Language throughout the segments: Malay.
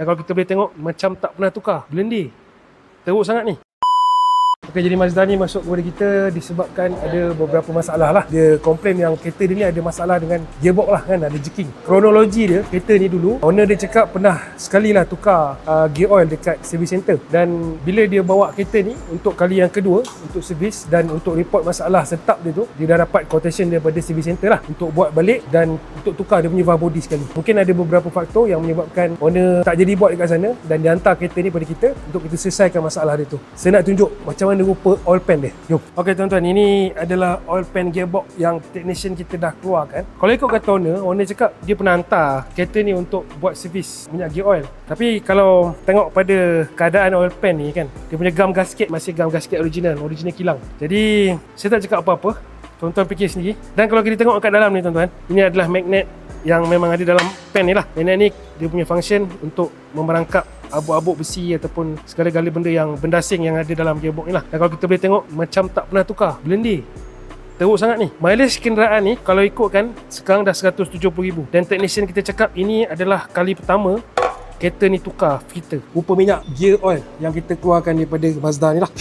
Dan kalau kita boleh tengok macam tak pernah tukar. Blender. Teruk sangat ni. Okey, jadi Mazda ni masuk kepada kita disebabkan ada beberapa masalah lah. Dia komplain yang kereta dia ni ada masalah dengan gearbox lah kan, ada jerking. Kronologi dia, kereta ni dulu owner dia cakap pernah sekali lah tukar gear oil dekat service center. Dan bila dia bawa kereta ni untuk kali yang kedua untuk servis dan untuk report masalah setup dia tu, dia dah dapat quotation daripada service center lah untuk buat balik dan untuk tukar dia punya valve body sekali. Mungkin ada beberapa faktor yang menyebabkan owner tak jadi buat dekat sana dan dia hantar kereta ni pada kita untuk kita selesaikan masalah dia tu. Saya nak tunjuk macam mana rupa oil pan dia. Jom. Okey tuan-tuan, ini adalah oil pan gearbox yang technician kita dah keluarkan. Kalau ikut kata owner cakap dia pernah hantar kereta ni untuk buat servis minyak gear oil. Tapi kalau tengok pada keadaan oil pan ni kan, dia punya gum gasket masih gum gasket original kilang. Jadi saya tak cakap apa-apa. Tuan-tuan fikir sendiri. Dan kalau kita tengok kat dalam ni tuan-tuan, ini adalah magnet yang memang ada dalam pan ni lah. Magnet ni dia punya function untuk memerangkap abuk-abuk besi ataupun segala-gala benda yang bendasing yang ada dalam gearbox ni lah. Dan kalau kita boleh tengok macam tak pernah tukar. Blender. Teruk sangat ni. Mileage kenderaan ni kalau ikutkan sekarang dah 170,000. Dan technician kita cakap ini adalah kali pertama kereta ni tukar filter. Rupa minyak gear oil yang kita keluarkan daripada Mazda ni lah.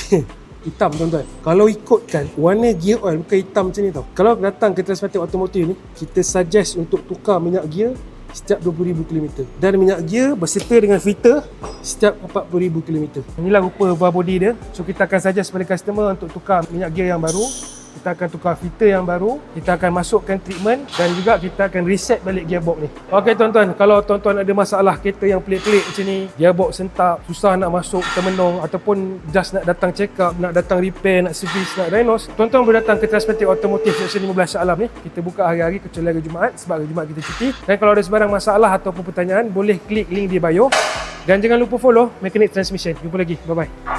Hitam tuan-tuan. Kalau ikutkan warna gear oil bukan hitam macam ni tau. Kalau datang ke Transmatic Automotive ni, kita suggest untuk tukar minyak gear setiap 20,000 km. Dan minyak gear berserta dengan filter setiap 40,000 km. Inilah rupa valve body dia. So kita akan suggest kepada customer untuk tukar minyak gear yang baru. Kita akan tukar filter yang baru. Kita akan masukkan treatment dan juga kita akan reset balik gearbox ni. Okey tuan-tuan, kalau tuan-tuan ada masalah kereta yang pelik-pelik macam ni, gearbox sentak, susah nak masuk termenung ataupun just nak datang check up, nak datang repair, nak servis, nak diagnose, tuan-tuan boleh datang ke Transmatic Automotive Section 15 Shah Alam ni. Kita buka hari-hari kecuali hari Jumaat sebab hari Jumaat kita cuti. Dan kalau ada sebarang masalah ataupun pertanyaan, boleh klik link di bio. Dan jangan lupa follow Mechanic Transmission. Jumpa lagi. Bye-bye.